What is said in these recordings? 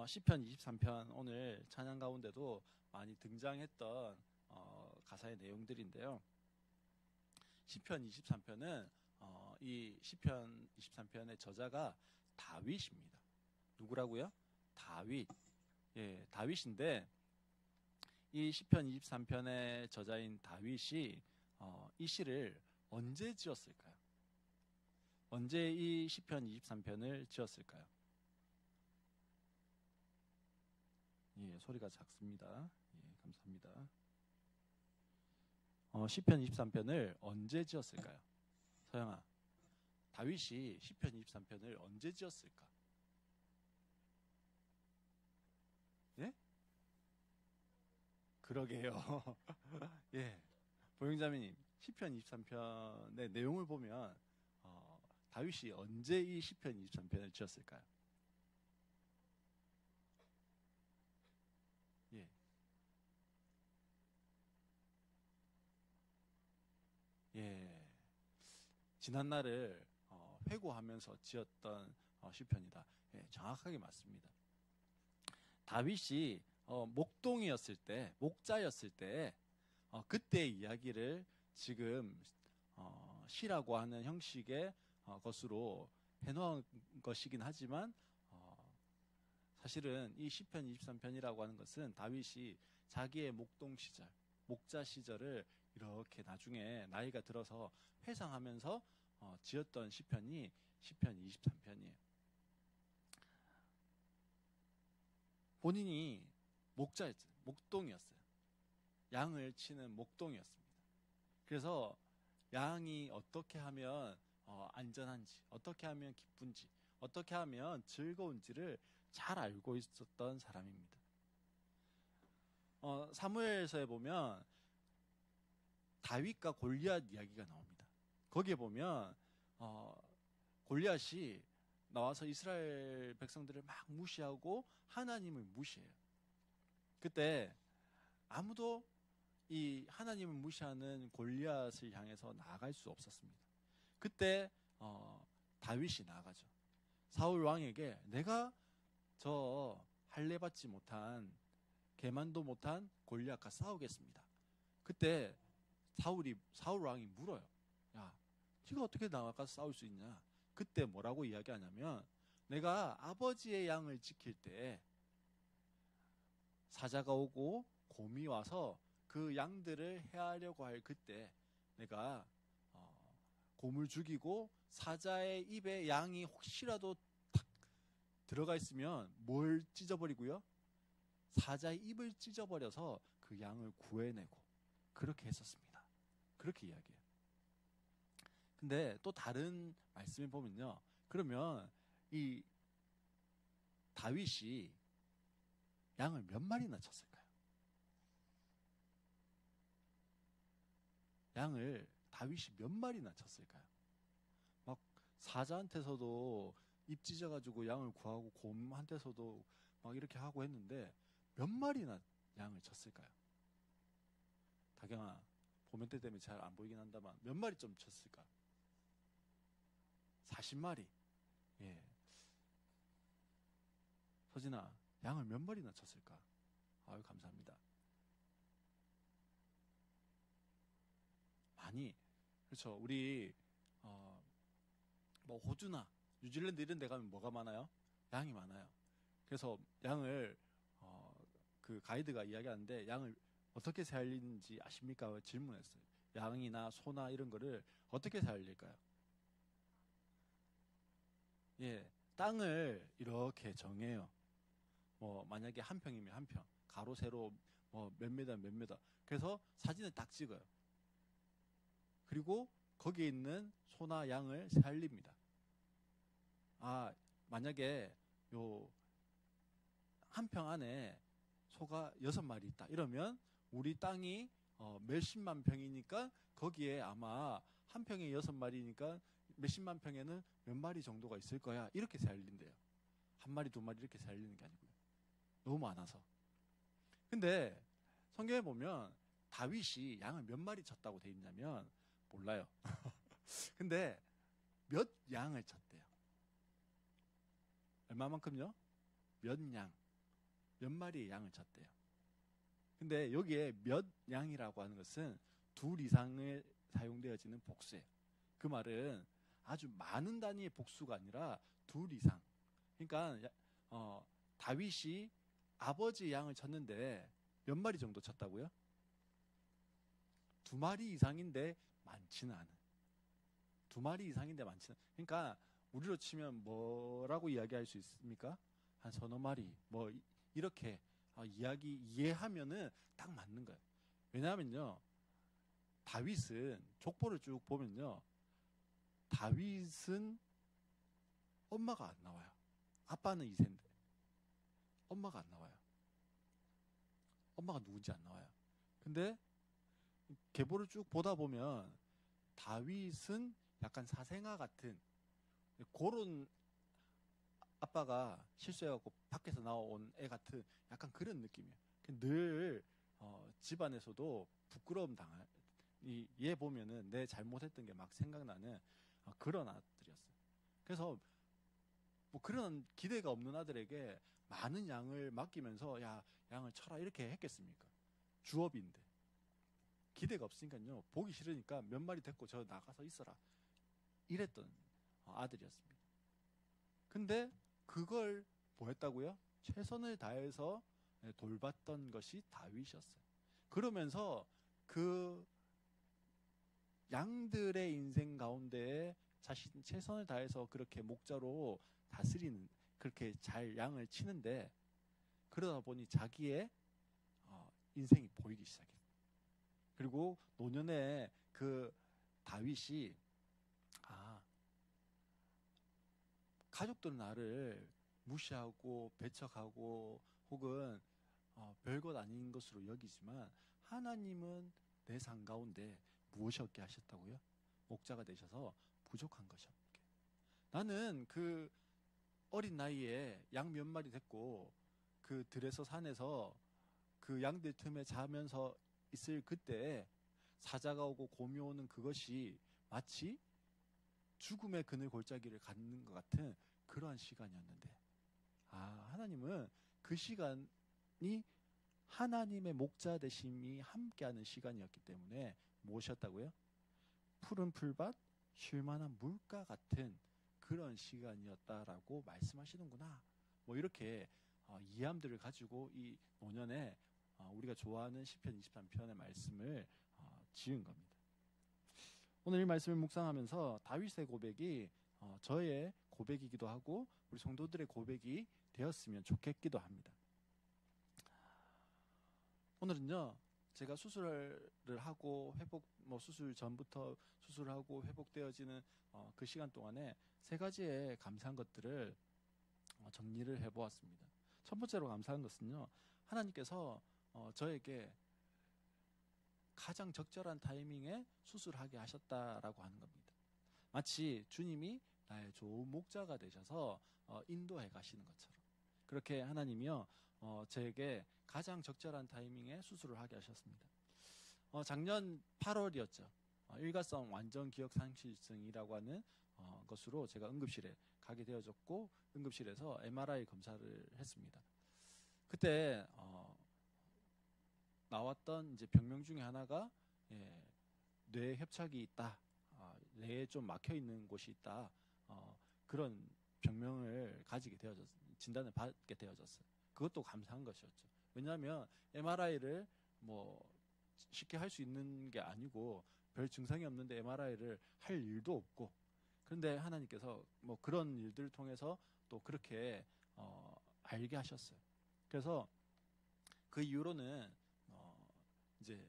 시편 23편 오늘 찬양 가운데도 많이 등장했던 가사의 내용들인데요. 시편 23편은 이 시편 23편의 저자가 다윗입니다. 누구라고요? 다윗. 예, 다윗인데 이 시편 23편의 저자인 다윗이 이 시를 언제 지었을까요? 언제 이 시편 23편을 지었을까요? 예, 소리가 작습니다. 예, 감사합니다. 시편 23편을 언제 지었을까요? 서영아, 다윗이 시편 23편을 언제 지었을까? 예? 그러게요. 예, 보영자매님, 시편 23편의 내용을 보면 다윗이 언제 이 시편 23편을 지었을까요? 예, 예, 지난 날을 회고하면서 지었던 시편이다. 예, 정확하게 맞습니다. 다윗이 목동이었을 때, 목자였을 때, 그때의 이야기를 지금 시라고 하는 형식의 것으로 해놓은 것이긴 하지만 사실은 이 시편 23편이라고 하는 것은 다윗이 자기의 목동 시절, 목자 시절을 이렇게 나중에 나이가 들어서 회상하면서 지었던 시편이 시편 23편이에요. 본인이 목자였어요. 목동이었어요. 양을 치는 목동이었습니다. 그래서 양이 어떻게 하면 안전한지, 어떻게 하면 기쁜지, 어떻게 하면 즐거운지를 잘 알고 있었던 사람입니다. 사무엘서에 보면 다윗과 골리앗 이야기가 나옵니다. 거기에 보면 골리앗이 나와서 이스라엘 백성들을 막 무시하고 하나님을 무시해요. 그때 아무도 이 하나님을 무시하는 골리앗을 향해서 나아갈 수 없었습니다. 그때 다윗이 나아가죠. 사울 왕에게 내가 저 할례 받지 못한 계만도 못한 골리앗과 싸우겠습니다. 그때 사울 왕이 물어요. 야, 네가 어떻게 나가서 싸울 수 있냐? 그때 뭐라고 이야기하냐면 내가 아버지의 양을 지킬 때 사자가 오고 곰이 와서 그 양들을 해하려고 할 그때 내가 곰을 죽이고 사자의 입에 양이 혹시라도 탁 들어가 있으면 뭘 찢어버리고요? 사자의 입을 찢어버려서 그 양을 구해내고 그렇게 했었습니다. 그렇게 이야기해요. 근데 또 다른 말씀을 보면요. 그러면 이 다윗이 양을 몇 마리나 쳤을까요? 양을 다윗이 몇 마리나 쳤을까요? 막 사자한테서도 입 찢어가지고 양을 구하고 곰한테서도 막 이렇게 하고 했는데 몇 마리나 양을 쳤을까요? 다경아, 보면대 때문에 잘 안 보이긴 한다만 몇 마리 좀 쳤을까? 40마리. 예. 서진아, 양을 몇 마리나 쳤을까? 아유, 감사합니다. 많이. 그렇죠. 우리 뭐 호주나 뉴질랜드 이런 데 가면 뭐가 많아요? 양이 많아요. 그래서 양을 그 가이드가 이야기하는데 양을 어떻게 살리는지 아십니까? 질문했어요. 양이나 소나 이런 거를 어떻게 살릴까요? 예, 땅을 이렇게 정해요. 뭐 만약에 한 평이면 한 평, 가로 세로 뭐 몇 미터 몇 미터. 그래서 사진을 딱 찍어요. 그리고 거기에 있는 소나 양을 살립니다. 아, 만약에 요 한 평 안에 소가 6마리 있다. 이러면 우리 땅이 몇십만 평이니까 거기에 아마 한 평에 6마리니까 몇십만 평에는 몇 마리 정도가 있을 거야. 이렇게 살린대요. 한 마리, 두 마리 이렇게 살리는 게 아니고요. 너무 많아서. 근데 성경에 보면 다윗이 양을 몇 마리 쳤다고 돼 있냐면 몰라요. 근데 몇 양을 쳤대요. 얼마만큼요? 몇 마리의 양을 쳤대요. 근데 여기에 몇 양이라고 하는 것은 둘 이상을 사용되어지는 복수예요. 그 말은 아주 많은 단위의 복수가 아니라 둘 이상. 그러니까 다윗이 아버지 양을 쳤는데 몇 마리 정도 쳤다고요? 2마리 이상인데 많지는 않은. 2마리 이상인데 많지는. 그러니까 우리로 치면 뭐라고 이야기할 수 있습니까? 한 서너 마리 뭐 이렇게 이해하면은 딱 맞는 거예요. 왜냐하면요, 다윗은 족보를 쭉 보면요, 다윗은 엄마가 안 나와요. 아빠는 이세인데 엄마가 안 나와요. 엄마가 누군지 안 나와요. 근데 계보를 쭉 보다 보면 다윗은 약간 사생아 같은 그런 아빠가 실수해갖고 밖에서 나온 애 같은 약간 그런 느낌이에요. 늘 집안에서도 부끄러움 당할, 얘 보면은 내 잘못했던 게 막 생각나는 그런 아들이었어요. 그래서 뭐 그런 기대가 없는 아들에게 많은 양을 맡기면서 야, 양을 쳐라 이렇게 했겠습니까? 주업인데. 기대가 없으니까요, 보기 싫으니까 몇 마리 데리고 저 나가서 있어라 이랬던 아들이었습니다. 근데 그걸 뭐 했다고요? 최선을 다해서 돌봤던 것이 다윗이었어요. 그러면서 그 양들의 인생 가운데에 자신 최선을 다해서 그렇게 목자로 다스리는, 그렇게 잘 양을 치는데, 그러다 보니 자기의 인생이 보이기 시작했어요. 그리고 노년에 그 다윗이 가족들은 나를 무시하고 배척하고 혹은 별것 아닌 것으로 여기지만 하나님은 내 삶 가운데 무엇이 없게 하셨다고요? 목자가 되셔서 부족한 것이 없게. 나는 그 어린 나이에 양 몇 마리 데리고 그 들에서 산에서 그 양들 틈에 자면서 있을 그때 사자가 오고 곰이 오는 그것이 마치 죽음의 그늘 골짜기를 갖는 것 같은 그러한 시간이었는데, 하나님은 그 시간이 하나님의 목자 되심이 함께하는 시간이었기 때문에 무엇이었다고요? 푸른 풀밭, 쉴만한 물가 같은 그런 시간이었다라고 말씀하시는구나. 뭐 이렇게 이해함들을 가지고 이 노년에 우리가 좋아하는 시편 23편의 말씀을 지은 겁니다. 오늘 이 말씀을 묵상하면서 다윗의 고백이 저의 고백이기도 하고 우리 성도들의 고백이 되었으면 좋겠기도 합니다. 오늘은요, 제가 수술을 하고 수술 전부터 수술하고 회복되어지는 그 시간 동안에 3가지의 감사한 것들을 정리를 해보았습니다. 첫 번째로 감사한 것은요, 하나님께서 저에게 가장 적절한 타이밍에 수술하게 하셨다라고 하는 겁니다. 마치 주님이 나의 좋은 목자가 되셔서 인도해 가시는 것처럼 그렇게 하나님이요 저에게 가장 적절한 타이밍에 수술을 하게 하셨습니다. 작년 8월이었죠. 일가성 완전 기억 상실증이라고 하는 것으로 제가 응급실에 가게 되어졌고, 응급실에서 MRI 검사를 했습니다. 그때 나왔던 이제 병명 중에 하나가 뇌 협착이 있다, 뇌에 좀 막혀 있는 곳이 있다, 그런 병명을 가지게 되어졌어요. 진단을 받게 되어졌어요. 그것도 감사한 것이었죠. 왜냐하면 MRI를 뭐 쉽게 할 수 있는 게 아니고 별 증상이 없는데 MRI를 할 일도 없고, 그런데 하나님께서 뭐 그런 일들을 통해서 또 그렇게 알게 하셨어요. 그래서 그 이후로는 이제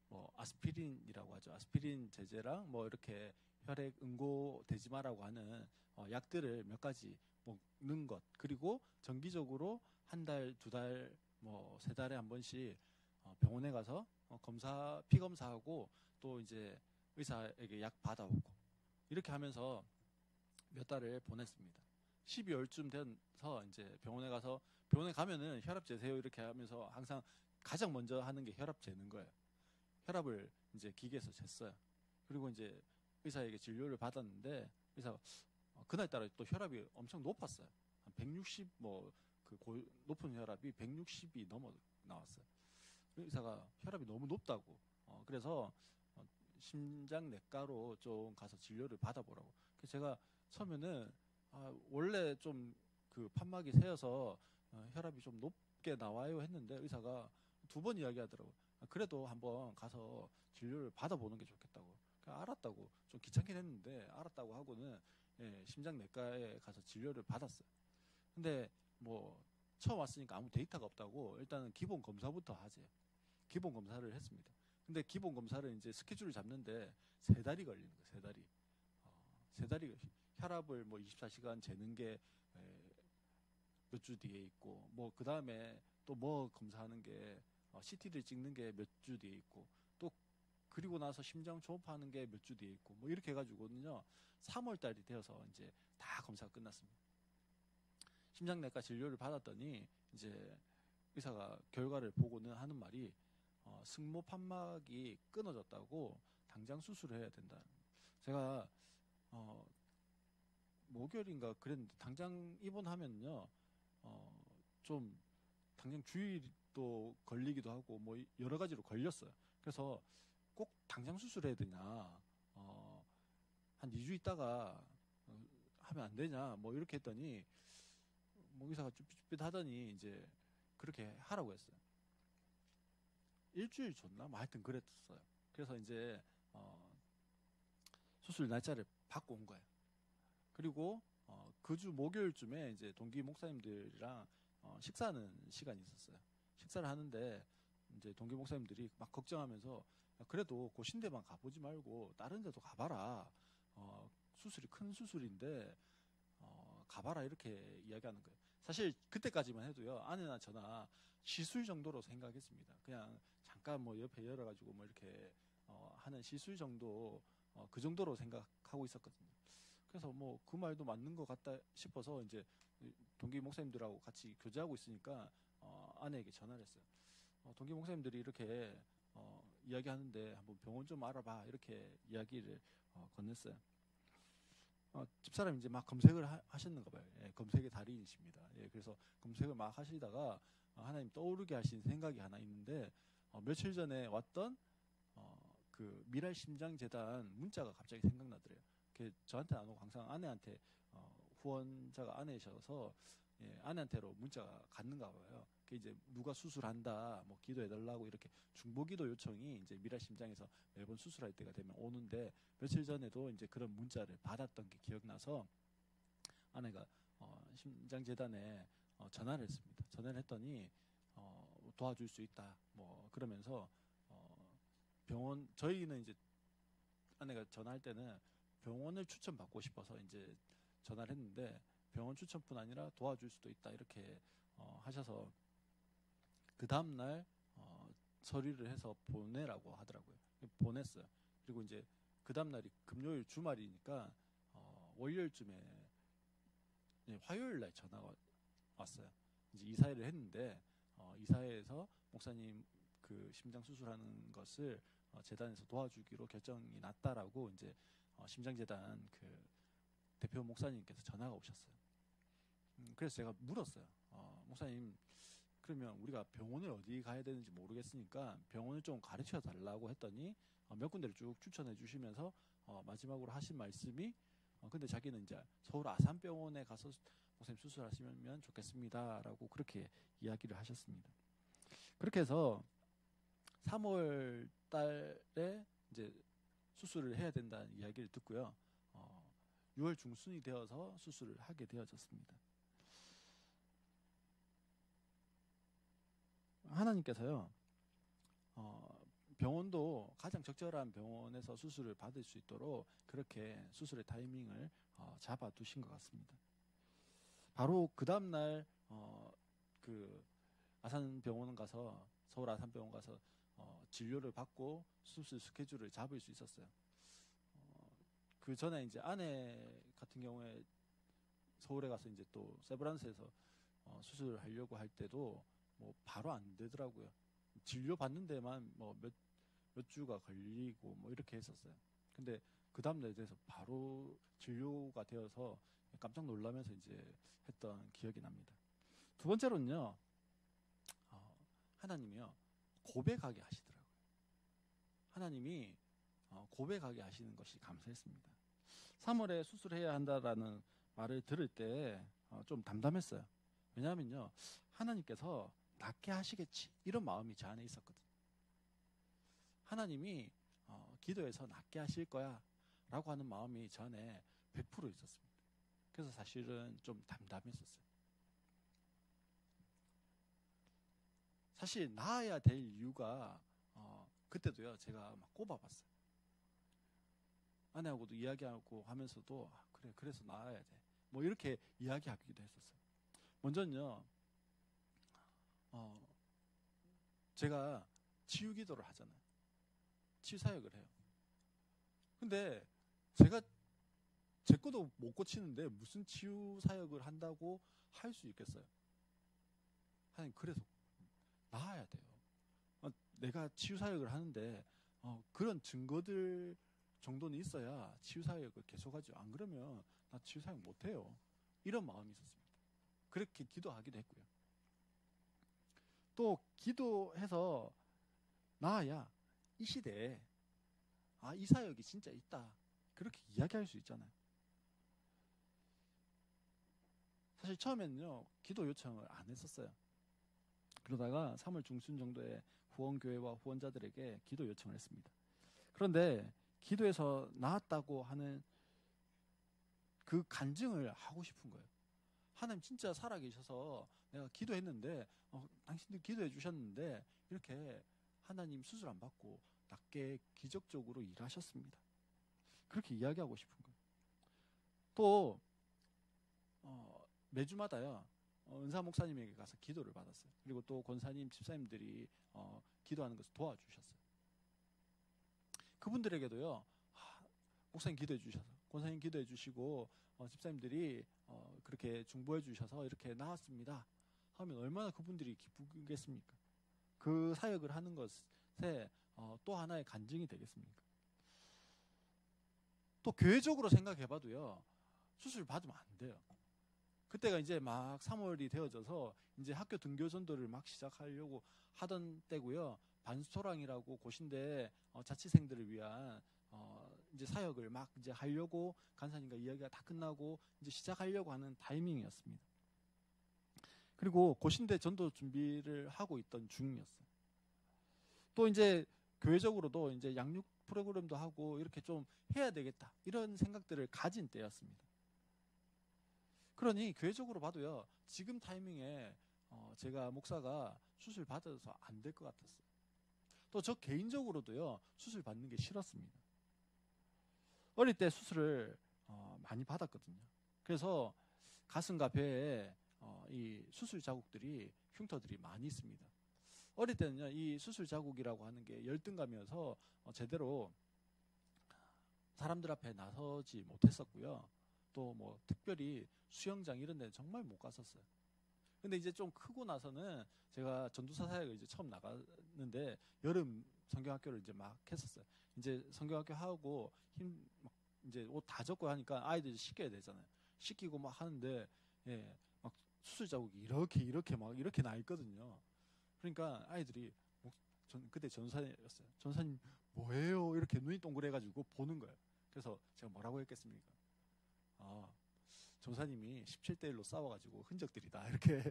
뭐 아스피린이라고 하죠. 아스피린 제제랑 뭐 이렇게 혈액 응고 되지 마라고 하는 약들을 몇 가지 먹는 것, 그리고 정기적으로 1달, 2달, 뭐 3달에 한 번씩 병원에 가서 피 검사하고 또 이제 의사에게 약 받아오고 이렇게 하면서 몇 달을 보냈습니다. 12월쯤 돼서 이제 병원에 가면은 혈압 재세요 이렇게 하면서 항상 가장 먼저 하는 게 혈압 재는 거예요. 혈압을 이제 기계에서 쟀어요. 그리고 이제 의사에게 진료를 받았는데 의사가 그날따라 또 혈압이 엄청 높았어요. 한 160, 뭐 높은 혈압이 160이 넘어 나왔어요. 의사가 혈압이 너무 높다고. 그래서 심장내과로 좀 가서 진료를 받아보라고. 그래서 제가 처음에는 원래 좀 그 판막이 새어서 혈압이 좀 높게 나와요 했는데 의사가 2번 이야기하더라고. 그래도 한번 가서 진료를 받아보는 게 좋겠다고. 알았다고. 좀 귀찮긴 했는데 알았다고 하고는 심장내과에 가서 진료를 받았어요. 근데 뭐 처음 왔으니까 아무 데이터가 없다고 일단은 기본 검사부터 하지. 기본 검사를 했습니다. 근데 기본 검사를 이제 스케줄을 잡는데 3달이 걸리는 거예요. 3달이. 3달이 혈압을 뭐 24시간 재는 게 몇 주 뒤에 있고 뭐 그 다음에 또 뭐 검사하는 게 CT를 찍는 게 몇 주 뒤에 있고 또 그리고 나서 심장 초음파하는 게 몇 주 뒤에 있고 뭐 이렇게 해가지고는요 3월 달이 되어서 이제 다 검사가 끝났습니다. 심장내과 진료를 받았더니 이제 의사가 결과를 보고는 하는 말이 승모 판막이 끊어졌다고 당장 수술을 해야 된다. 제가 목요일인가 그랬는데 당장 입원하면요 좀 당장 주의도 걸리기도 하고 뭐 여러 가지로 걸렸어요. 그래서 꼭 당장 수술해야 되냐 한 2주 있다가 하면 안 되냐 뭐 이렇게 했더니 뭐 의사가 쭈삣쭈삣 하더니 이제 그렇게 하라고 했어요. 일주일 줬나? 뭐 하여튼 그랬어요. 그래서 이제 수술 날짜를 바꿔 온 거예요. 그리고 그 주 목요일쯤에 이제 동기 목사님들이랑 식사하는 시간이 있었어요. 식사를 하는데 이제 동기 목사님들이 막 걱정하면서 그래도 고신대만 가보지 말고 다른 데도 가봐라. 수술이 큰 수술인데 가봐라 이렇게 이야기하는 거예요. 사실 그때까지만 해도요 아내나 저나 시술 정도로 생각했습니다. 그냥 잠깐 뭐 옆에 열어가지고 뭐 이렇게 하는 시술 정도 그 정도로 생각하고 있었거든요. 그래서 뭐 그 말도 맞는 것 같다 싶어서 이제 동기 목사님들하고 같이 교제하고 있으니까 아내에게 전화를 했어요. 동기 목사님들이 이렇게 이야기하는데 한번 병원 좀 알아봐 이렇게 이야기를 건넸어요. 집사람이 이제 막 검색을 하셨는가 봐요. 예, 검색의 달인이십니다. 예, 그래서 검색을 막 하시다가 하나님 떠오르게 하신 생각이 하나 있는데 며칠 전에 왔던 그 미랄 심장재단 문자가 갑자기 생각나더래요. 저한테 안 오고 항상 아내한테 후원자가 아내셔서 예, 아내한테로 문자가 갔는가 봐요. 이제 누가 수술한다, 뭐 기도해달라고 이렇게 중보기도 요청이 이제 미랄 심장에서 매번 수술할 때가 되면 오는데 며칠 전에도 이제 그런 문자를 받았던 게 기억나서 아내가 심장재단에 전화를 했습니다. 전화를 했더니 도와줄 수 있다, 뭐 그러면서 병원 저희는 이제 아내가 전화할 때는 병원을 추천받고 싶어서 이제 전화를 했는데 병원 추천뿐 아니라 도와줄 수도 있다 이렇게 하셔서 그 다음날 서류를 해서 보내라고 하더라고요. 보냈어요. 그리고 이제 그 다음날이 금요일 주말이니까 월요일쯤에 화요일날 전화가 왔어요. 이제 이사회를 했는데 이사회에서 목사님 그 심장 수술하는 것을 재단에서 도와주기로 결정이 났다라고 이제 심장재단 그 대표 목사님께서 전화가 오셨어요. 그래서 제가 물었어요. 목사님 그러면 우리가 병원을 어디 가야 되는지 모르겠으니까 병원을 좀 가르쳐 달라고 했더니 몇 군데를 쭉 추천해 주시면서 마지막으로 하신 말씀이 근데 자기는 이제 서울 아산병원에 가서 목사님 수술하시면 좋겠습니다라고 그렇게 이야기를 하셨습니다. 그렇게 해서 3월 달에 이제 수술을 해야 된다는 이야기를 듣고요. 6월 중순이 되어서 수술을 하게 되어졌습니다. 하나님께서요, 병원도 가장 적절한 병원에서 수술을 받을 수 있도록 그렇게 수술의 타이밍을 잡아두신 것 같습니다. 바로 그 다음날 그 아산병원 가서 서울 아산병원 가서 진료를 받고 수술 스케줄을 잡을 수 있었어요. 그 전에 이제 아내 같은 경우에 서울에 가서 이제 또 세브란스에서 수술을 하려고 할 때도 뭐 바로 안 되더라고요. 진료 받는 데만 뭐 몇 주가 걸리고 뭐 이렇게 했었어요. 근데 그 다음날에 대해서 바로 진료가 되어서 깜짝 놀라면서 이제 했던 기억이 납니다. 두 번째로는요, 하나님이요 고백하게 하시더라고요. 하나님이 고백하게 하시는 것이 감사했습니다. 3월에 수술해야 한다라는 말을 들을 때 좀 담담했어요. 왜냐하면요, 하나님께서 낫게 하시겠지 이런 마음이 제 안에 있었거든요. 하나님이 기도해서 낫게 하실 거야 라고 하는 마음이 저 안에 100% 있었습니다. 그래서 사실은 좀 담담했었어요. 사실 나아야 될 이유가 그때도요 제가 막 꼽아봤어요. 아내하고도 이야기하고 하면서도 그래 그래서 나아야 돼 뭐 이렇게 이야기하기도 했었어요. 먼저는요 제가 치유 기도를 하잖아요. 치유 사역을 해요. 근데 제가 제 것도 못 고치는데 무슨 치유 사역을 한다고 할 수 있겠어요? 하나님 그래서 나아야 돼요. 내가 치유 사역을 하는데 그런 증거들 정도는 있어야 치유 사역을 계속하죠. 안 그러면 나 치유 사역 못 해요. 이런 마음이 있었습니다. 그렇게 기도하기도 했고요. 또 기도해서 나아야 이 시대에 이 사역이 진짜 있다. 그렇게 이야기할 수 있잖아요. 사실 처음에는요 기도 요청을 안 했었어요. 그러다가 3월 중순 정도에 후원교회와 후원자들에게 기도 요청을 했습니다. 그런데 기도해서 나았다고 하는 그 간증을 하고 싶은 거예요. 하나님 진짜 살아계셔서 내가 기도했는데 당신들 기도해 주셨는데 이렇게 하나님 수술 안 받고 낫게 기적적으로 일하셨습니다. 그렇게 이야기하고 싶은 거예요. 또 매주마다요 은사 목사님에게 가서 기도를 받았어요. 그리고 또 권사님, 집사님들이 기도하는 것을 도와주셨어요. 그분들에게도요 목사님 기도해 주셔서 권사님 기도해 주시고 집사님들이 그렇게 중보해 주셔서 이렇게 나왔습니다 하면 얼마나 그분들이 기쁘겠습니까? 그 사역을 하는 것에 또 하나의 간증이 되겠습니까? 또 교회적으로 생각해 봐도요 수술 받으면 안 돼요. 그때가 이제 막 3월이 되어져서 이제 학교 등교 전도를 막 시작하려고 하던 때고요. 반수토랑이라고 곳인데 자취생들을 위한 이제 사역을 막 이제 하려고 간사님과 이야기가 다 끝나고 이제 시작하려고 하는 타이밍이었습니다. 그리고 곳인데 전도 준비를 하고 있던 중이었어요. 또 이제 교회적으로도 이제 양육 프로그램도 하고 이렇게 좀 해야 되겠다 이런 생각들을 가진 때였습니다. 그러니 교회적으로 봐도요 지금 타이밍에 제가 목사가 수술 받아서 안 될 것 같았어요. 또 저 개인적으로도요 수술 받는 게 싫었습니다. 어릴 때 수술을 많이 받았거든요. 그래서 가슴과 배에 이 수술 자국들이 흉터들이 많이 있습니다. 어릴 때는요 이 수술 자국이라고 하는 게 열등감이어서 제대로 사람들 앞에 나서지 못했었고요. 또 뭐 특별히 수영장 이런 데는 정말 못 갔었어요. 근데 이제 좀 크고 나서는 제가 전도사 사역을 이제 처음 나갔는데 여름 성경학교를 이제 막 했었어요. 이제 성경학교 하고 막 이제 옷 다 젖고 하니까 아이들 씻겨야 되잖아요. 씻기고 막 하는데 막 수술 자국이 이렇게 막 이렇게 나 있거든요. 그러니까 아이들이 그때 전사였어요. 전사님 뭐예요? 이렇게 눈이 동그래가지고 보는 거예요. 그래서 제가 뭐라고 했겠습니까? 전사님이 17대 1로 싸워가지고 흔적들이다 이렇게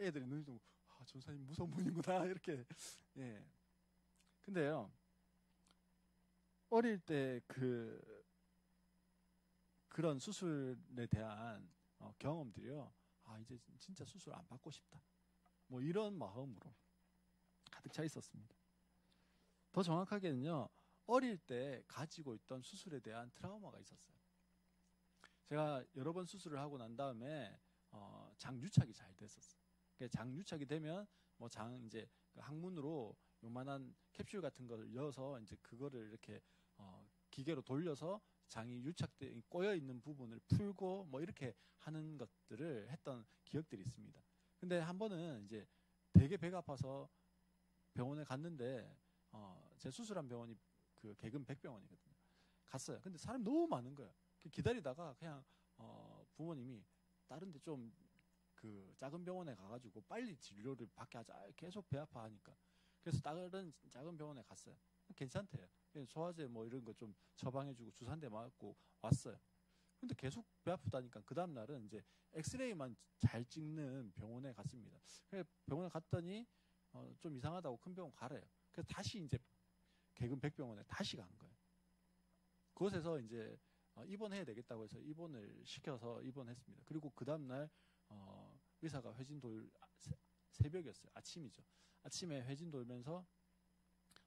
애들이 눈이 좀 전사님 무서운 분이구나 이렇게 근데요 어릴 때 그런 수술에 대한 경험들이요 이제 진짜 수술 안 받고 싶다 뭐 이런 마음으로 가득 차 있었습니다. 더 정확하게는요 어릴 때 가지고 있던 수술에 대한 트라우마가 있었어요. 제가 여러 번 수술을 하고 난 다음에 장유착이 잘 됐었어요. 장유착이 되면 뭐 장 이제 그 항문으로 요만한 캡슐 같은 거를 넣어서 이제 그거를 이렇게 기계로 돌려서 장이 유착돼 꼬여 있는 부분을 풀고 뭐 이렇게 하는 것들을 했던 기억들이 있습니다. 근데 한 번은 이제 되게 배가 아파서 병원에 갔는데 제 수술한 병원이 그 개근 백병원이거든요. 갔어요. 근데 사람이 너무 많은 거예요. 기다리다가 그냥 부모님이 다른 데 좀 그 작은 병원에 가가지고 빨리 진료를 받게 하자. 계속 배 아파하니까. 그래서 다른 작은 병원에 갔어요. 괜찮대요. 소화제 뭐 이런 거 좀 처방해주고 주사 한 대 맞고 왔어요. 근데 계속 배 아프다니까 그 다음 날은 이제 엑스레이만 잘 찍는 병원에 갔습니다. 그래서 병원에 갔더니 좀 이상하다고 큰 병원 가래요. 그래서 다시 이제 개근 백병원에 다시 간 거예요. 그곳에서 이제 입원해야 되겠다고 해서 입원을 시켜서 입원했습니다. 그리고 그 다음 날 의사가 회진 돌 새벽이었어요. 아침이죠. 아침에 회진 돌면서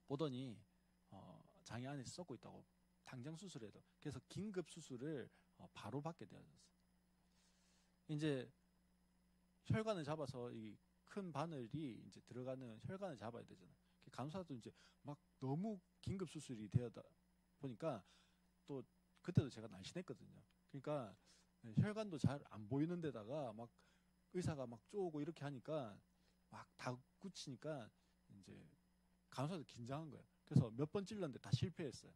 보더니 장이 안에 썩고 있다고 당장 수술해야 돼. 그래서 긴급 수술을 바로 받게 되었어요. 이제 혈관을 잡아서 이 큰 바늘이 이제 들어가는 혈관을 잡아야 되잖아요. 간호사도 이제 막 너무 긴급 수술이 되다 보니까 또 그때도 제가 날씬했거든요. 그러니까 혈관도 잘 안 보이는 데다가 막 의사가 막 쪼고 이렇게 하니까 막 다 굳히니까 이제 간호사도 긴장한 거예요. 그래서 몇 번 찔렀는데 다 실패했어요.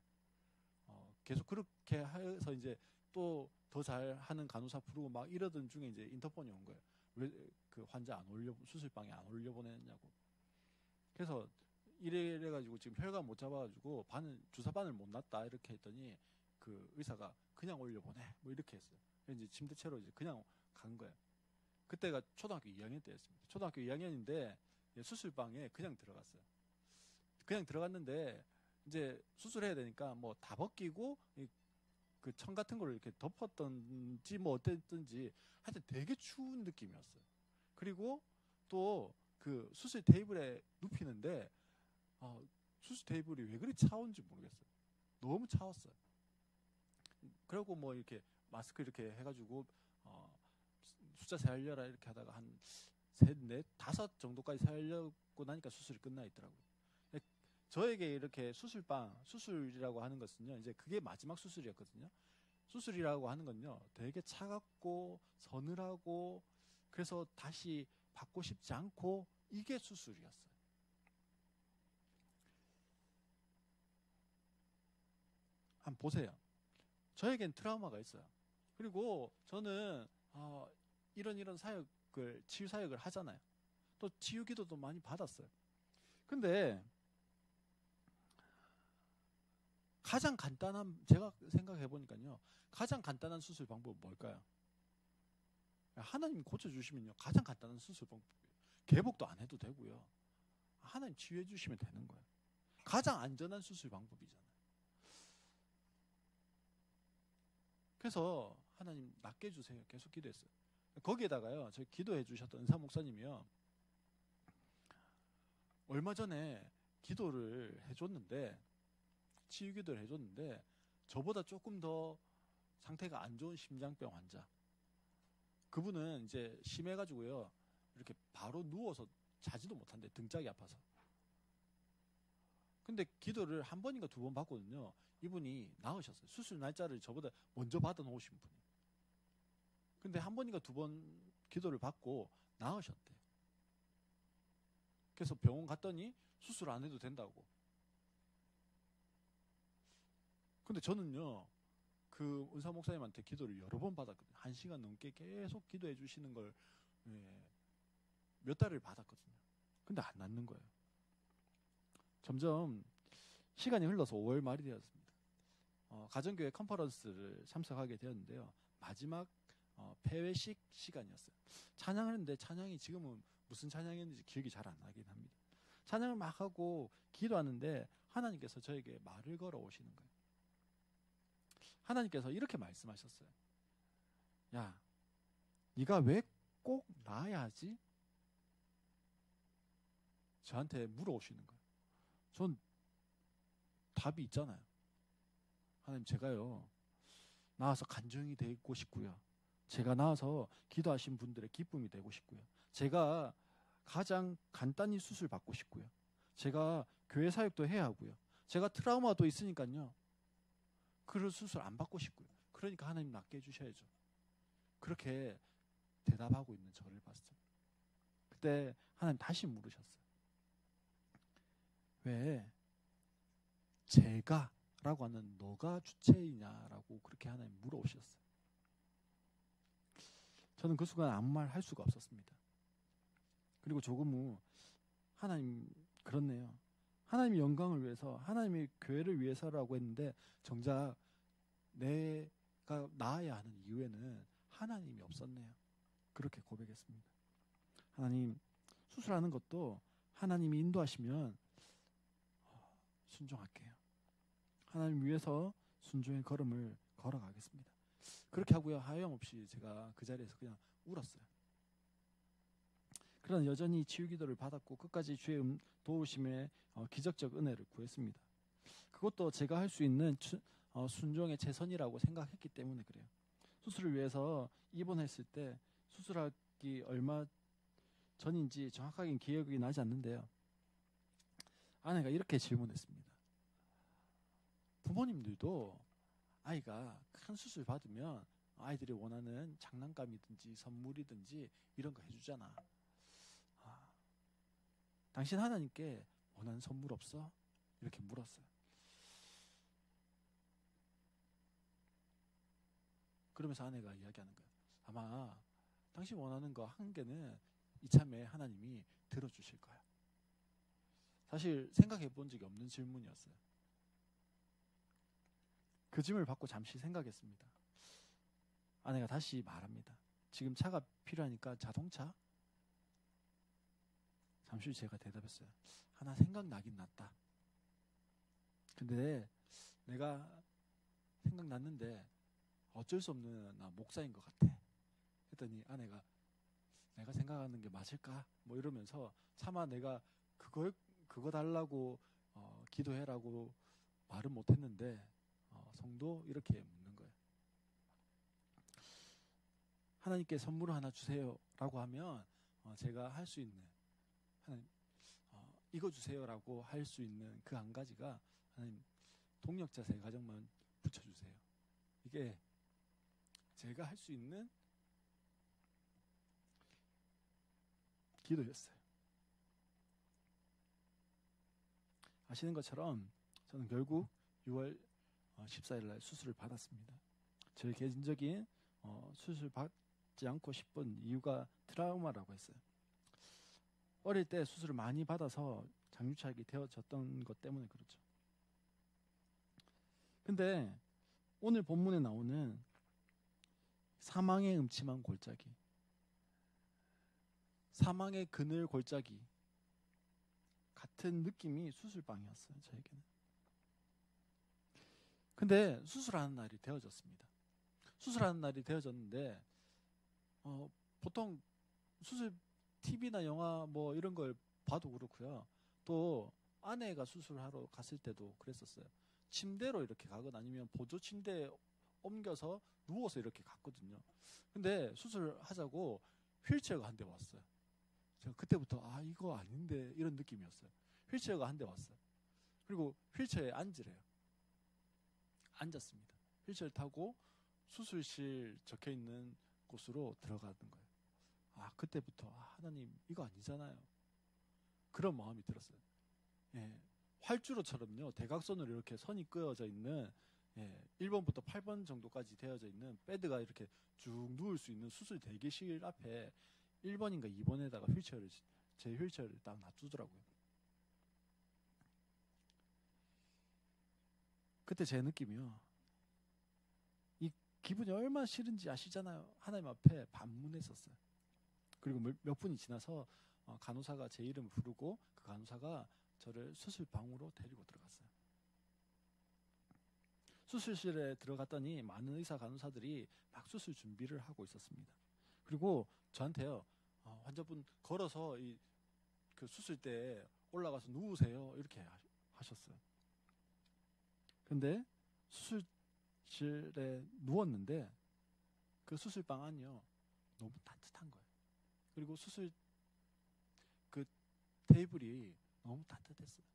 계속 그렇게 해서 이제 또 더 잘하는 간호사 부르고 막 이러던 중에 이제 인터폰이 온 거예요. 왜 그 환자 안 올려 수술방에 안 올려보냈냐고. 그래서 이래가지고 지금 혈관 못 잡아가지고 주사 바늘 못 놨다 이렇게 했더니 그 의사가 그냥 올려보내 뭐 이렇게 했어요. 이제 침대채로 이제 그냥 간 거예요. 그때가 초등학교 2학년 때였습니다. 초등학교 2학년인데 수술방에 그냥 들어갔어요. 그냥 들어갔는데 이제 수술해야 되니까 뭐 다 벗기고 그 청 같은 거를 이렇게 덮었던지 뭐 어땠든지 하여튼 되게 추운 느낌이었어요. 그리고 또 그 수술 테이블에 눕히는데 수술 테이블이 왜 그리 차온지 모르겠어요. 너무 차웠어요. 그리고 뭐 이렇게 마스크 이렇게 해가지고 숫자 세알려라 이렇게 하다가 한 셋, 넷, 다섯 정도까지 세알려고 나니까 수술이 끝나 있더라고요. 저에게 이렇게 수술이라고 하는 것은요, 이제 그게 마지막 수술이었거든요. 수술이라고 하는 건요, 되게 차갑고 서늘하고 그래서 다시 받고 싶지 않고 이게 수술이었어요. 한번 보세요. 저에겐 트라우마가 있어요. 그리고 저는 이런 치유 사역을 하잖아요. 또 치유 기도도 많이 받았어요. 근데 가장 간단한, 제가 생각해 보니까요, 가장 간단한 수술 방법은 뭘까요? 하나님 고쳐주시면요, 가장 간단한 수술 방법이에요. 개복도 안 해도 되고요. 하나님 치유해 주시면 되는 거예요. 가장 안전한 수술 방법이잖아요. 그래서 하나님 낫게 해주세요. 계속 기도했어요. 거기에다가요, 저희 기도해 주셨던 은사 목사님이요, 얼마 전에 기도를 해줬는데, 치유 기도를 해줬는데, 저보다 조금 더 상태가 안 좋은 심장병 환자, 그분은 이제 심해가지고요, 이렇게 바로 누워서 자지도 못한대. 등짝이 아파서. 근데 기도를 한 번인가 두 번 받거든요. 이분이 나으셨어요. 수술 날짜를 저보다 먼저 받아 놓으신 분이. 근데 한 번인가 두 번 기도를 받고 나으셨대요. 그래서 병원 갔더니 수술 안 해도 된다고. 근데 저는요, 그 은사 목사님한테 기도를 여러 번 받았거든요. 1시간 넘게 계속 기도해 주시는 걸 몇 달을 받았거든요. 근데 안 낫는 거예요. 점점 시간이 흘러서 5월 말이 되었습니다. 가정교회 컨퍼런스를 참석하게 되었는데요. 마지막 폐회식 시간이었어요. 찬양하는데 찬양이 지금은 무슨 찬양이었는지 기억이 잘 안 나긴 합니다. 찬양을 막 하고 기도하는데 하나님께서 저에게 말을 걸어 오시는 거예요. 하나님께서 이렇게 말씀하셨어요. 야, 네가 왜 꼭 나아야 하지? 저한테 물어오시는 거예요. 전 답이 있잖아요. 하나님, 제가요, 나와서 간증이 되고 싶고요. 제가 나와서 기도하신 분들의 기쁨이 되고 싶고요. 제가 가장 간단히 수술 받고 싶고요. 제가 교회 사역도 해야 하고요. 제가 트라우마도 있으니까요. 그런 수술 안 받고 싶고요. 그러니까 하나님 낫게 해주셔야죠. 그렇게 대답하고 있는 저를 봤어요. 그때 하나님 다시 물으셨어요. 왜 제가 라고 하는 너가 주체이냐라고 그렇게 하나님 물어오셨어요. 저는 그 순간 아무 말 할 수가 없었습니다. 그리고 조금 후 하나님 그렇네요. 하나님의 영광을 위해서, 하나님의 교회를 위해서라고 했는데 정작 내가 나아야 하는 이유에는 하나님이 없었네요. 그렇게 고백했습니다. 하나님, 수술하는 것도 하나님이 인도하시면 순종할게요. 하나님 위해서 순종의 걸음을 걸어가겠습니다. 그렇게 하고요, 하염없이 제가 그 자리에서 그냥 울었어요. 그러나 여전히 치유 기도를 받았고 끝까지 주의 도우심에 기적적 은혜를 구했습니다. 그것도 제가 할 수 있는 순종의 최선이라고 생각했기 때문에 그래요. 수술을 위해서 입원했을 때, 수술하기 얼마 전인지 정확하게 기억이 나지 않는데요, 아내가 이렇게 질문했습니다. 부모님들도 아이가 큰 수술 받으면 아이들이 원하는 장난감이든지 선물이든지 이런 거 해주잖아. 당신 하나님께 원하는 선물 없어? 이렇게 물었어요. 그러면서 아내가 이야기하는 거예요. 아마 당신 원하는 거 한 개는 이참에 하나님이 들어주실 거야. 사실 생각해 본 적이 없는 질문이었어요. 그 질문을 받고 잠시 생각했습니다. 아내가 다시 말합니다. 지금 차가 필요하니까 자동차? 잠시 후 제가 대답했어요. 하나 생각나긴 났다. 근데 내가 생각났는데 어쩔 수 없는 나 목사인 것 같아. 했더니 아내가 내가 생각하는 게 맞을까? 뭐 이러면서 차마 내가 그거 달라고 기도해라고 말은 못했는데 성도 이렇게 묻는 거예요. 하나님께 선물을 하나 주세요라고 하면 제가 할 수 있는, 하나님 이거 주세요라고 할 수 있는 그 한 가지가, 하나님 동력자 세 가정만 붙여주세요. 이게 제가 할 수 있는 기도였어요. 아시는 것처럼 저는 결국 6월 14일 날 수술을 받았습니다. 저의 개인적인 수술 받지 않고 싶은 이유가 트라우마라고 했어요. 어릴 때 수술을 많이 받아서 장유착이 되어졌던 것 때문에 그렇죠. 근데 오늘 본문에 나오는 사망의 음침한 골짜기, 사망의 그늘 골짜기 같은 느낌이 수술방이었어요, 저에게는. 근데 수술하는 날이 되어졌습니다. 수술하는 날이 되어졌는데 보통 수술 TV나 영화 뭐 이런 걸 봐도 그렇고요. 또 아내가 수술하러 갔을 때도 그랬었어요. 침대로 이렇게 가거나 아니면 보조 침대에 옮겨서 누워서 이렇게 갔거든요. 근데 수술하자고 휠체어가 한 대 왔어요. 제가 그때부터 이거 아닌데 이런 느낌이었어요. 휠체어가 한 대 왔어요. 그리고 휠체어에 앉으래요. 앉았습니다. 휠체어를 타고 수술실 적혀있는 곳으로 들어가는 거예요. 그때부터 하나님 이거 아니잖아요. 그런 마음이 들었어요. 예, 활주로처럼요, 대각선으로 이렇게 선이 그어져 있는 1번부터 8번 정도까지 되어져 있는 베드가 이렇게 쭉 누울 수 있는 수술 대기실 앞에 1번인가 2번에다가 제 휠체어를 딱 놔두더라고요. 그때 제 느낌이요, 이 기분이 얼마나 싫은지 아시잖아요. 하나님 앞에 반문했었어요. 그리고 몇 분이 지나서 간호사가 제 이름을 부르고 그 간호사가 저를 수술방으로 데리고 들어갔어요. 수술실에 들어갔더니 많은 의사 간호사들이 막 수술 준비를 하고 있었습니다. 그리고 저한테요, 환자분 걸어서 그 수술대에 올라가서 누우세요 이렇게 하셨어요. 근데 수술실에 누웠는데 그 수술방 안이요, 너무 따뜻한 거예요. 그리고 수술 그 테이블이 너무 따뜻했어요.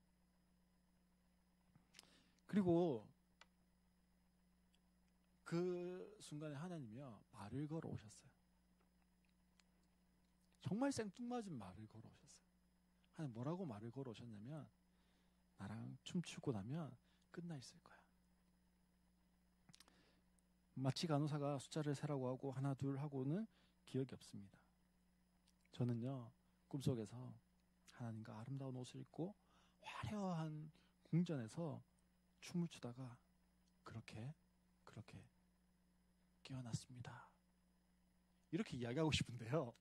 그리고 그 순간에 하나님이요, 말을 걸어 오셨어요. 정말 생뚱맞은 말을 걸어 오셨어요. 하나님 뭐라고 말을 걸어 오셨냐면, 나랑 춤추고 나면 끝나 있을 거야. 마치 간호사가 숫자를 세라고 하고 하나 둘 하고는 기억이 없습니다. 저는요, 꿈속에서 하나님과 아름다운 옷을 입고 화려한 궁전에서 춤을 추다가 그렇게 깨어났습니다. 이렇게 이야기하고 싶은데요,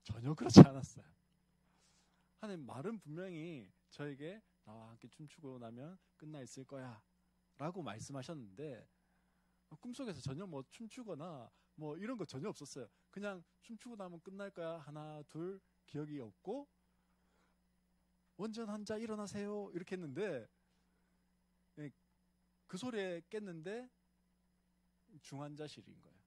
전혀 그렇지 않았어요. 하나님 말은 분명히 저에게 나와 함께 춤추고 나면 끝나 있을 거야 라고 말씀하셨는데, 꿈속에서 전혀 뭐 춤추거나 뭐 이런 거 전혀 없었어요. 그냥 춤추고 나면 끝날 거야 하나 둘 기억이 없고, 원전 환자 일어나세요 이렇게 했는데, 그 소리에 깼는데 중환자실인 거예요.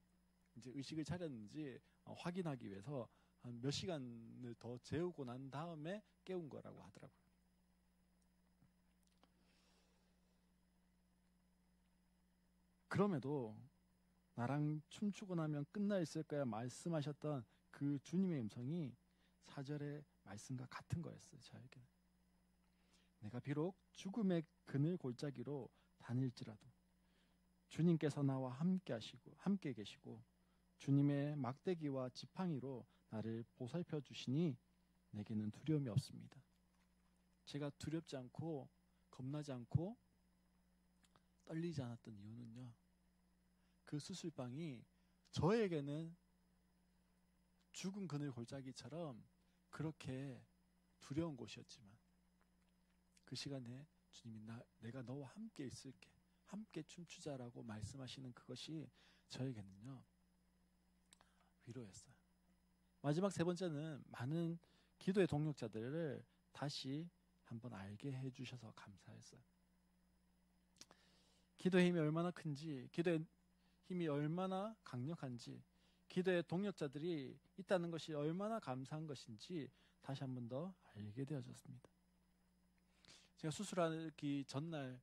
이제 의식을 차렸는지 확인하기 위해서 한 몇 시간을 더 재우고 난 다음에 깨운 거라고 하더라고요. 그럼에도 나랑 춤추고 나면 끝나 있을 거야 말씀하셨던 그 주님의 음성이 4절의 말씀과 같은 거였어요. 저에게는. 내가 비록 죽음의 그늘 골짜기로 다닐지라도 주님께서 나와 함께 계시고 주님의 막대기와 지팡이로 나를 보살펴 주시니 내게는 두려움이 없습니다. 제가 두렵지 않고 겁나지 않고 떨리지 않았던 이유는요, 그 수술방이 저에게는 죽은 그늘 골짜기처럼 그렇게 두려운 곳이었지만, 그 시간에 주님이 내가 너와 함께 있을게, 함께 춤추자라고 말씀하시는 그것이 저에게는요 위로였어요. 마지막 세 번째는 많은 기도의 동력자들을 다시 한번 알게 해주셔서 감사했어요. 기도의 힘이 얼마나 큰지, 기도의 힘이 얼마나 강력한지, 기도의 동력자들이 있다는 것이 얼마나 감사한 것인지 다시 한 번 더 알게 되어졌습니다. 제가 수술하기 전날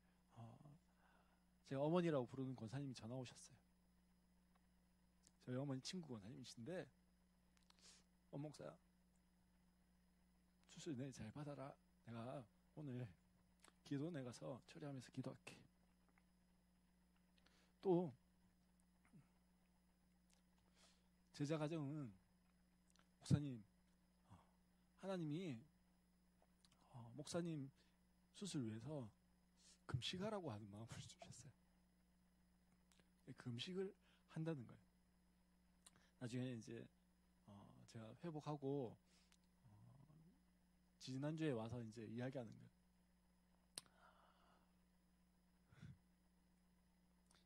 제가 어머니라고 부르는 권사님이 전화 오셨어요. 저희 어머니 친구 권사님이신데, 목사야, 수술 내 잘 받아라. 내가 오늘 기도원에 가서 처리하면서 기도할게. 또 제자 가정은, 목사님, 하나님이 목사님 수술 위해서 금식하라고 하는 마음을 주셨어요. 금식을 한다는 거예요. 나중에 이제 제가 회복하고 지난주에 와서 이제 이야기하는 거예요.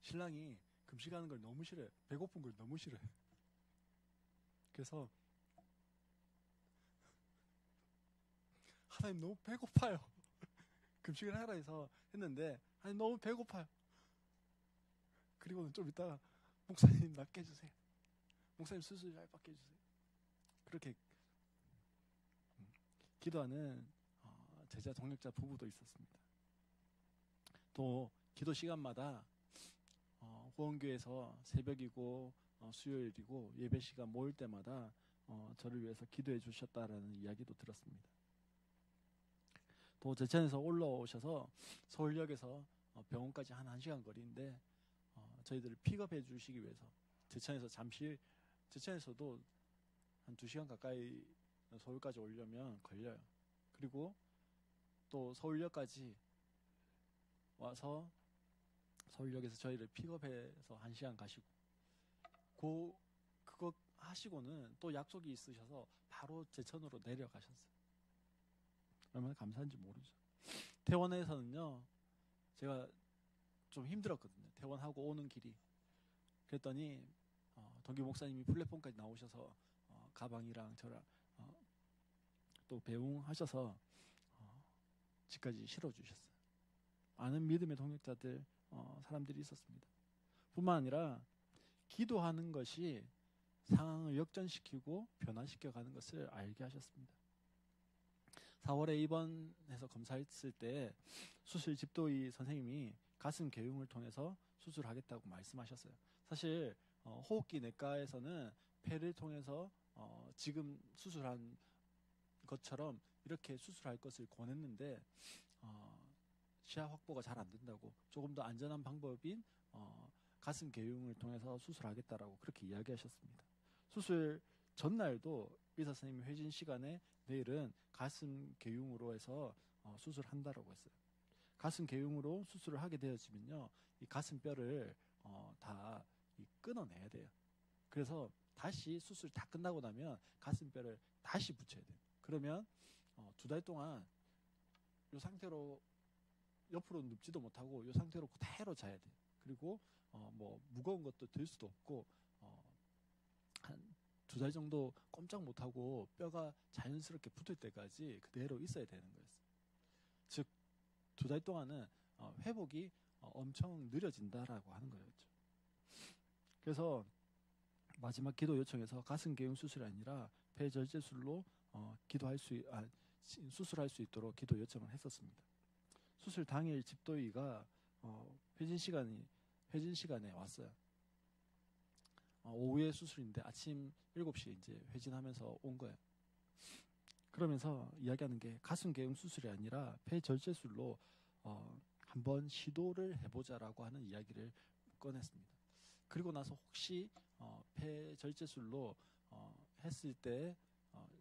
신랑이 금식하는 걸 너무 싫어요. 배고픈 걸 너무 싫어요. 그래서 하나님 너무 배고파요. 금식을 하라 해서 했는데, 하나님 너무 배고파요. 그리고는 좀 이따가 목사님 낫게 해주세요. 목사님 수술 잘 받게 해주세요. 그렇게 기도하는 제자 동력자 부부도 있었습니다. 또 기도 시간마다 후원교회에서 새벽이고 수요일이고 예배 시간 모일 때마다 저를 위해서 기도해 주셨다라는 이야기도 들었습니다. 또 제천에서 올라오셔서 서울역에서 병원까지 한 1시간 거리인데 저희들을 픽업해 주시기 위해서 제천에서 제천에서도 한 2시간 가까이 서울까지 오려면 걸려요. 그리고 또 서울역까지 와서 서울역에서 저희를 픽업해서 1시간 가시고, 그거 하시고는 또 약속이 있으셔서 바로 제천으로 내려가셨어요. 얼마나 감사한지 모르죠. 퇴원에서는요, 제가 좀 힘들었거든요. 퇴원하고 오는 길이. 그랬더니 동기 목사님이 플랫폼까지 나오셔서 가방이랑 저랑 또 배웅하셔서 집까지 실어주셨어요. 많은 믿음의 동역자들, 사람들이 있었습니다. 뿐만 아니라 기도하는 것이 상황을 역전시키고 변화시켜가는 것을 알게 하셨습니다. 4월에 입원해서 검사했을 때 수술 집도의 선생님이 가슴 개용을 통해서 수술하겠다고 말씀하셨어요. 사실 호흡기 내과에서는 폐를 통해서 지금 수술한 것처럼 이렇게 수술할 것을 권했는데 시야 확보가 잘 안 된다고, 조금 더 안전한 방법인 가슴 개용을 통해서 수술하겠다라고 그렇게 이야기하셨습니다. 수술 전날도 의사 선생님이 회진 시간에 내일은 가슴 개용으로 해서 수술한다라고 했어요. 가슴 개용으로 수술을 하게 되어지면요, 이 가슴 뼈를 다 끊어내야 돼요. 그래서 다시 수술 다 끝나고 나면 가슴 뼈를 다시 붙여야 돼요. 그러면 2달 동안 이 상태로 옆으로 눕지도 못하고 이 상태로 그대로 자야 돼요. 그리고 뭐 무거운 것도 들 수도 없고 한 2달 정도 꼼짝 못하고 뼈가 자연스럽게 붙을 때까지 그대로 있어야 되는 거였어요. 즉 2달 동안은 회복이 엄청 느려진다라고 하는 거였죠. 그래서 마지막 기도 요청에서 가슴 개용 수술이 아니라 폐절제술로 수술할 수 있도록 기도 요청을 했었습니다. 수술 당일 집도의가 회진 시간에 왔어요. 오후에 수술인데 아침 7시에 이제 회진하면서 온 거예요. 그러면서 이야기하는 게 가슴 개용 수술이 아니라 폐절제술로 한번 시도를 해보자라고 하는 이야기를 꺼냈습니다. 그리고 나서 혹시 폐절제술로 했을 때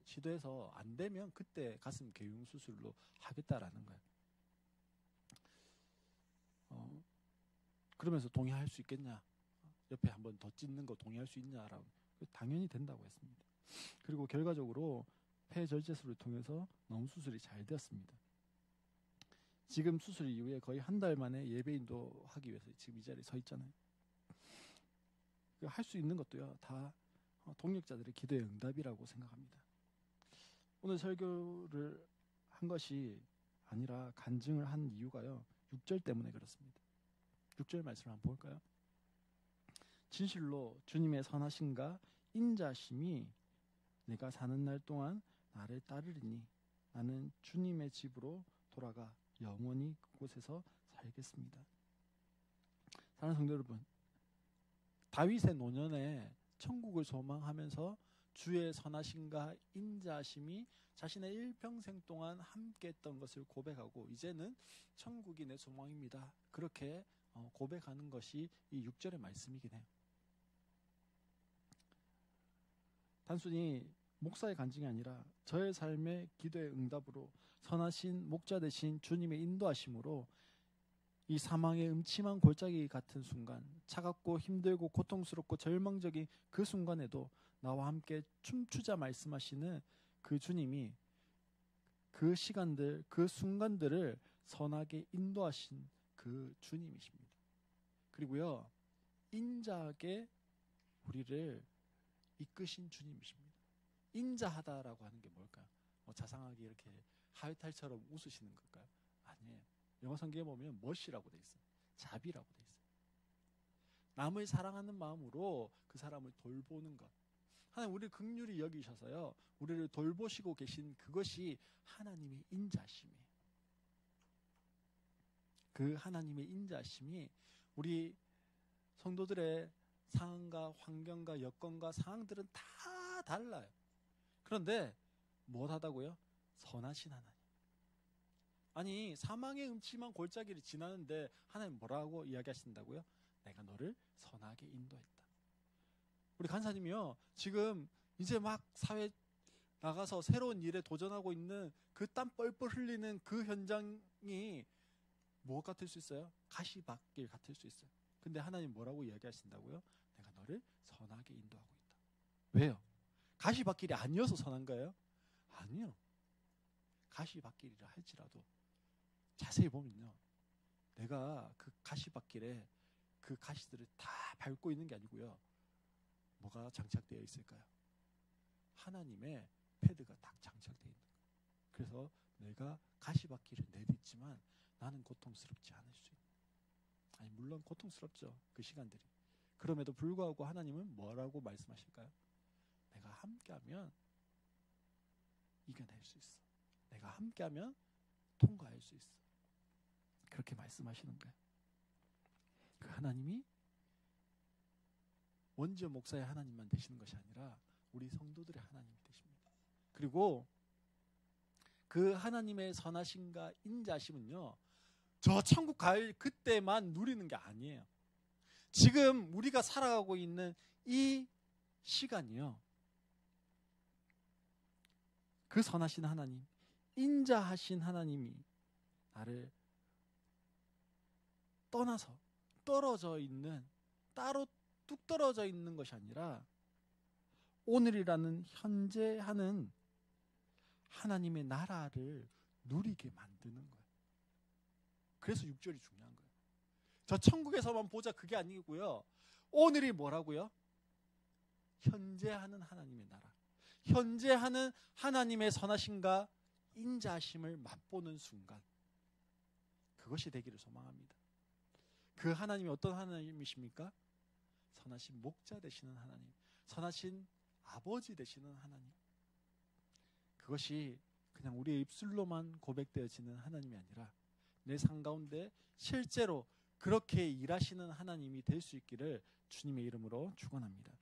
시도해서 안 되면 그때 가슴 개용 수술로 하겠다라는 거예요. 그러면서 동의할 수 있겠냐? 옆에 한번 더 찢는 거 동의할 수 있냐라고. 당연히 된다고 했습니다. 그리고 결과적으로 폐절제술을 통해서 농수술이 잘 되었습니다. 지금 수술 이후에 거의 한 달 만에 예배인도 하기 위해서 지금 이 자리에 서 있잖아요. 할 수 있는 것도요, 다 동력자들의 기도의 응답이라고 생각합니다. 오늘 설교를 한 것이 아니라 간증을 한 이유가요, 6절 때문에 그렇습니다. 6절 말씀을 한번 볼까요? 진실로 주님의 선하심과 인자심이 내가 사는 날 동안 나를 따르리니 나는 주님의 집으로 돌아가 영원히 그곳에서 살겠습니다. 사랑하는 성도 여러분, 다윗의 노년에 천국을 소망하면서 주의 선하심과 인자심이 자신의 일평생 동안 함께했던 것을 고백하고 이제는 천국이 내 소망입니다. 그렇게 고백하는 것이 이 6절의 말씀이긴 해요. 단순히 목사의 간증이 아니라 저의 삶의 기도의 응답으로 선하신 목자 되신 주님의 인도하심으로 이 사망의 음침한 골짜기 같은 순간, 차갑고 힘들고 고통스럽고 절망적인 그 순간에도 나와 함께 춤추자 말씀하시는 그 주님이 그 시간들, 그 순간들을 선하게 인도하신 그 주님이십니다. 그리고요, 인자하게 우리를 이끄신 주님이십니다. 인자하다라고 하는 게 뭘까요? 자상하게 이렇게 하회탈처럼 웃으시는 걸까요? 아니에요. 영어 성경에 보면 멋이라고 돼 있어요. 자비라고 돼 있어요. 남을 사랑하는 마음으로 그 사람을 돌보는 것. 하나님 우리를 긍휼히 여기셔서요, 우리를 돌보시고 계신 그것이 하나님의 인자심이에요. 그 하나님의 인자심이 우리 성도들의 상황과 환경과 여건과 상황들은 다 달라요. 그런데 못하다고요? 선하신 하나님. 아니, 사망의 음침한 골짜기를 지나는데 하나님 뭐라고 이야기하신다고요? 내가 너를 선하게 인도했다. 우리 간사님이요, 지금 이제 막 사회 나가서 새로운 일에 도전하고 있는 그 땀 뻘뻘 흘리는 그 현장이 무엇 같을 수 있어요? 가시밭길 같을 수 있어요. 근데 하나님 뭐라고 이야기하신다고요? 내가 너를 선하게 인도하고 있다. 왜요? 가시밭길이 아니어서 선한 거예요? 아니요. 가시밭길이라 할지라도 자세히 보면요, 내가 그 가시밭길에 그 가시들을 다 밟고 있는 게 아니고요, 뭐가 장착되어 있을까요? 하나님의 패드가 딱 장착되어 있는 거예요. 그래서 내가 가시밭길을 내딛지만 나는 고통스럽지 않을 수 있는. 아니, 물론 고통스럽죠, 그 시간들이. 그럼에도 불구하고 하나님은 뭐라고 말씀하실까요? 내가 함께하면 이겨낼 수 있어. 내가 함께하면 통과할 수 있어. 그렇게 말씀하시는 거예요. 그 하나님이 원지어 목사의 하나님만 되시는 것이 아니라 우리 성도들의 하나님이 되십니다. 그리고 그 하나님의 선하심과 인자심은요, 저 천국 갈 그때만 누리는 게 아니에요. 지금 우리가 살아가고 있는 이 시간이요. 그 선하신 하나님, 인자하신 하나님이 나를 떠나서 떨어져 있는, 따로 뚝 떨어져 있는 것이 아니라 오늘이라는 현재 하는 하나님의 나라를 누리게 만드는 거예요. 그래서 6절이 중요한 거예요. 저 천국에서만 보자 그게 아니고요. 오늘이 뭐라고요? 현재 하는 하나님의 나라, 현재 하는 하나님의 선하심과 인자하심을 맛보는 순간, 그것이 되기를 소망합니다. 그 하나님이 어떤 하나님이십니까? 선하신 목자 되시는 하나님, 선하신 아버지 되시는 하나님. 그것이 그냥 우리의 입술로만 고백되어지는 하나님이 아니라 내 삶 가운데 실제로 그렇게 일하시는 하나님이 될 수 있기를 주님의 이름으로 축원합니다.